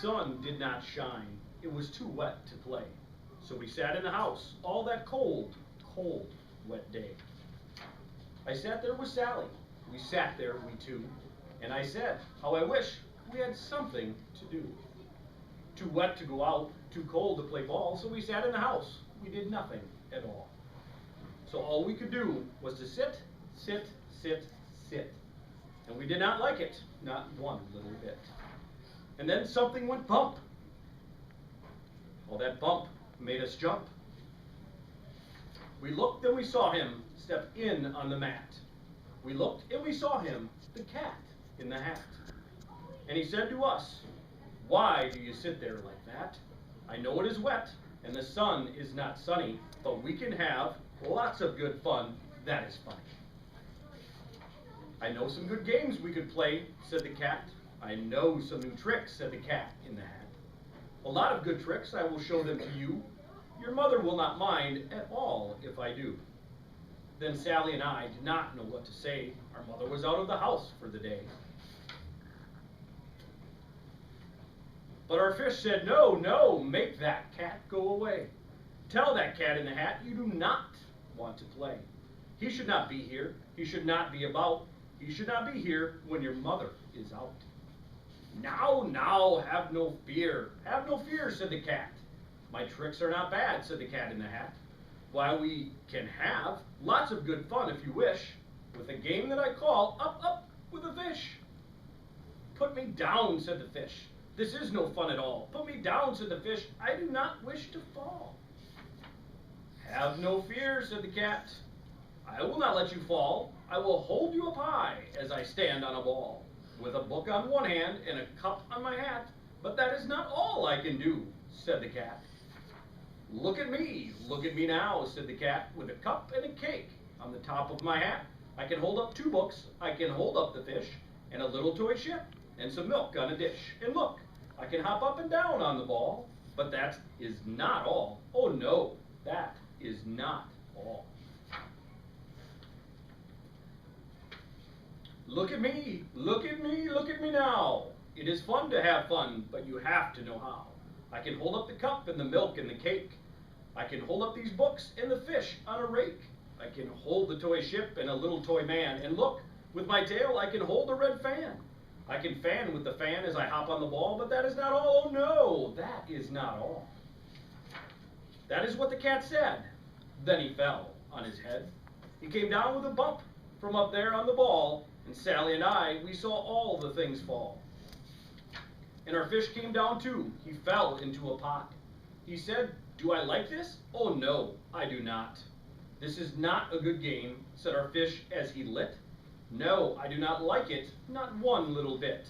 sun did not shine. It was too wet to play. So we sat in the house all that cold, cold, wet day. I sat there with Sally. We sat there, we two, and I said, how I wish we had something to do. Too wet to go out, too cold to play ball, so we sat in the house. We did nothing at all. So all we could do was to sit, sit, sit, sit. And we did not like it, not one little bit. And then something went bump. Well, that bump made us jump. We looked and we saw him step in on the mat. We looked and we saw him, the cat, in the hat. And he said to us, why do you sit there like that? I know it is wet and the sun is not sunny, but we can have lots of good fun. That is funny. I know some good games we could play, said the cat. I know some new tricks, said the cat in the hat. A lot of good tricks, I will show them to you. Your mother will not mind at all if I do. Then Sally and I did not know what to say. Our mother was out of the house for the day. But our fish said, no, no, make that cat go away. Tell that cat in the hat you do not want to play. He should not be here. He should not be about. He should not be here when your mother is out. Now, now, have no fear. Have no fear, said the cat. My tricks are not bad, said the cat in the hat. Why, we can have lots of good fun if you wish, with a game that I call Up, Up with a Fish. Put me down, said the fish. This is no fun at all. Put me down, said the fish. I do not wish to fall. Have no fear, said the cat. I will not let you fall. I will hold you up high as I stand on a wall, with a book on one hand and a cup on my hat. But that is not all I can do, said the cat. Look at me now, said the cat, with a cup and a cake on the top of my hat. I can hold up 2 books, I can hold up the fish, and a little toy ship, and some milk on a dish. And look, I can hop up and down on the ball, but that is not all. Oh no, that is not all. Look at me, look at me, look at me now. It is fun to have fun, but you have to know how. I can hold up the cup and the milk and the cake. I can hold up these books and the fish on a rake. I can hold the toy ship and a little toy man. And look, with my tail I can hold a red fan. I can fan with the fan as I hop on the ball, but that is not all. Oh no, that is not all. That is what the cat said. Then he fell on his head. He came down with a bump from up there on the ball, and Sally and I, we saw all the things fall. And our fish came down too. He fell into a pot. He said, do I like this? Oh no, I do not. This is not a good game, said our fish as he lit. No, I do not like it, not one little bit.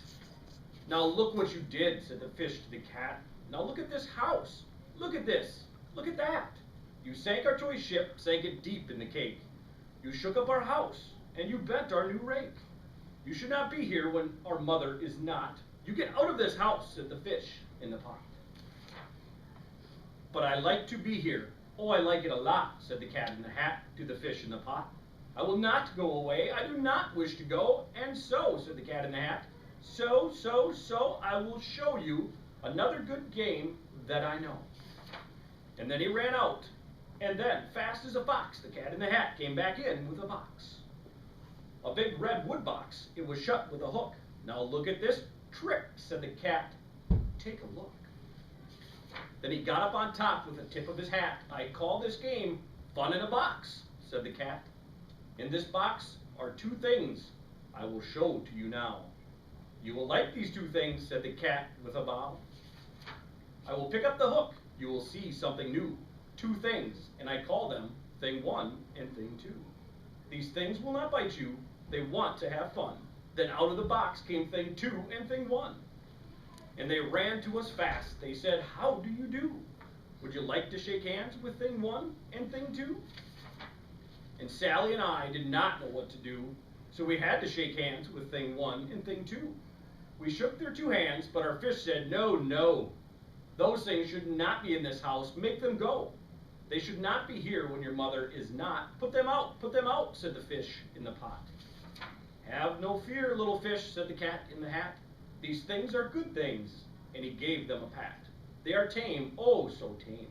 Now look what you did, said the fish to the cat. Now look at this house. Look at this. Look at that. You sank our toy ship, sank it deep in the cake. You shook up our house, and you bent our new rake. You should not be here when our mother is not. You get out of this house, said the fish in the pot. But I like to be here. Oh, I like it a lot, said the cat in the hat to the fish in the pot. I will not go away. I do not wish to go. And so, said the cat in the hat, so, I will show you another good game that I know. And then he ran out. And then, fast as a fox, the cat in the hat came back in with a box. A big red wood box. It was shut with a hook. Now look at this trick, said the cat. Take a look. Then he got up on top with the tip of his hat. I call this game Fun in a Box, said the cat. In this box are 2 things I will show to you now. You will like these 2 things, said the cat with a bow. I will pick up the hook. You will see something new. 2 things, and I call them Thing 1 and Thing 2. These things will not bite you. They want to have fun. Then out of the box came Thing 2 and Thing 1. And they ran to us fast. They said, how do you do? Would you like to shake hands with Thing 1 and Thing 2? And Sally and I did not know what to do, so we had to shake hands with Thing 1 and Thing 2. We shook their 2 hands, but our fish said, no, no. Those things should not be in this house. Make them go. They should not be here when your mother is not. Put them out, said the fish in the pot. Have no fear, little fish, said the cat in the hat. These things are good things. and he gave them a pat. They are tame, oh so tame.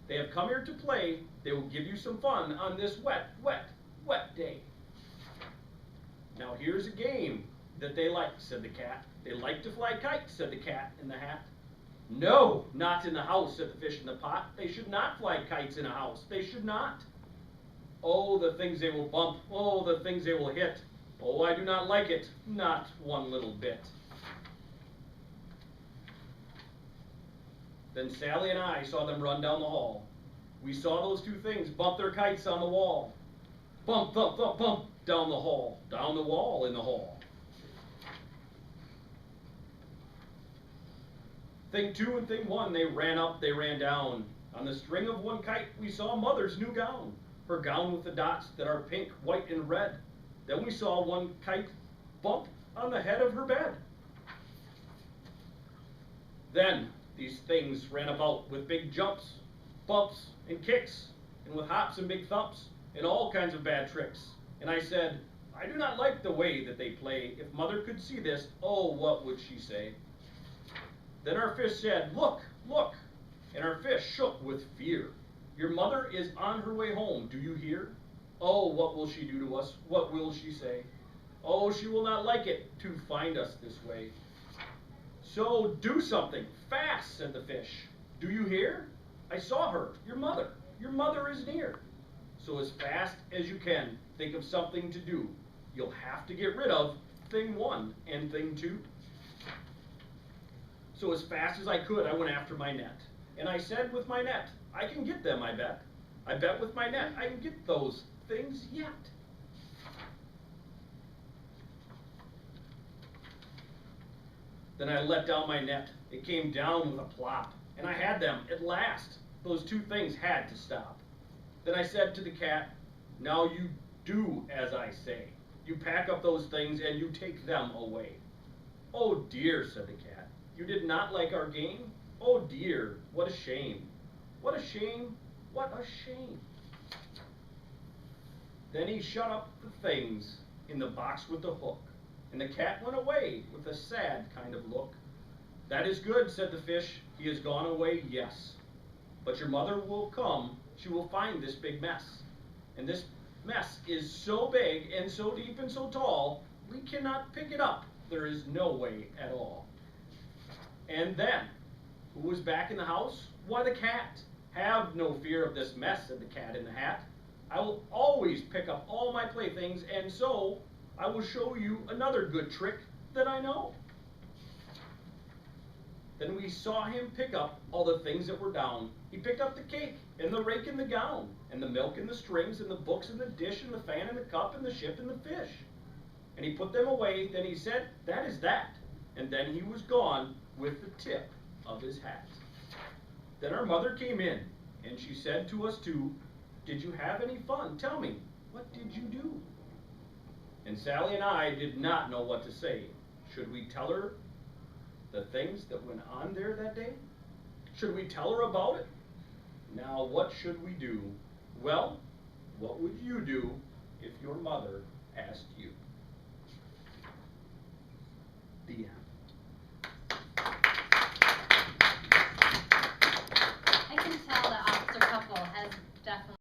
They have come here to play. They will give you some fun on this wet, wet, wet day. Now here's a game that they like, said the cat. They like to fly kites, said the cat in the hat. No, not in the house, said the fish in the pot. They should not fly kites in a house. They should not. Oh, the things they will bump. Oh, the things they will hit. Oh, I do not like it, not one little bit. Then Sally and I saw them run down the hall. We saw those two things bump their kites on the wall. Bump, thump, thump, bump, down the hall, down the wall in the hall. Thing 2 and thing 1, they ran up, they ran down. On the string of one kite, we saw mother's new gown. Her gown with the dots that are pink, white, and red. Then we saw one kite bump on the head of her bed. Then these things ran about with big jumps, bumps, and kicks, and with hops and big thumps, and all kinds of bad tricks. And I said, I do not like the way that they play. If mother could see this, oh, what would she say? Then our fish said, look, look, and our fish shook with fear. Your mother is on her way home, do you hear? Oh, what will she do to us? What will she say? Oh, she will not like it to find us this way. So do something, fast, said the fish. Do you hear? I saw her, your mother is near. So as fast as you can, think of something to do. You'll have to get rid of thing 1 and thing 2. So as fast as I could, I went after my net. And I said with my net, I can get them, I bet. I bet with my net I can get those things yet. Then I let down my net. It came down with a plop. And I had them at last. Those two things had to stop. Then I said to the cat, now you do as I say. You pack up those things and you take them away. Oh dear, said the cat. You did not like our game? Oh dear, what a shame. What a shame, what a shame. Then he shut up the things in the box with the hook, and the cat went away with a sad kind of look. That is good, said the fish, he has gone away, yes. But your mother will come, she will find this big mess. And this mess is so big and so deep and so tall, we cannot pick it up. There is no way at all. And then, who was back in the house? Why, the cat. Have no fear of this mess, said the cat in the hat. I will always pick up all my playthings, and so I will show you another good trick that I know. Then we saw him pick up all the things that were down. He picked up the cake, and the rake and the gown, and the milk and the strings, and the books and the dish, and the fan and the cup, and the ship and the fish. And he put them away, then he said, that is that. And then he was gone with the tip of his hat. Then our mother came in, and she said to us two, did you have any fun? Tell me, what did you do? And Sally and I did not know what to say. Should we tell her the things that went on there that day? Should we tell her about it? Now, what should we do? Well, what would you do if your mother asked you?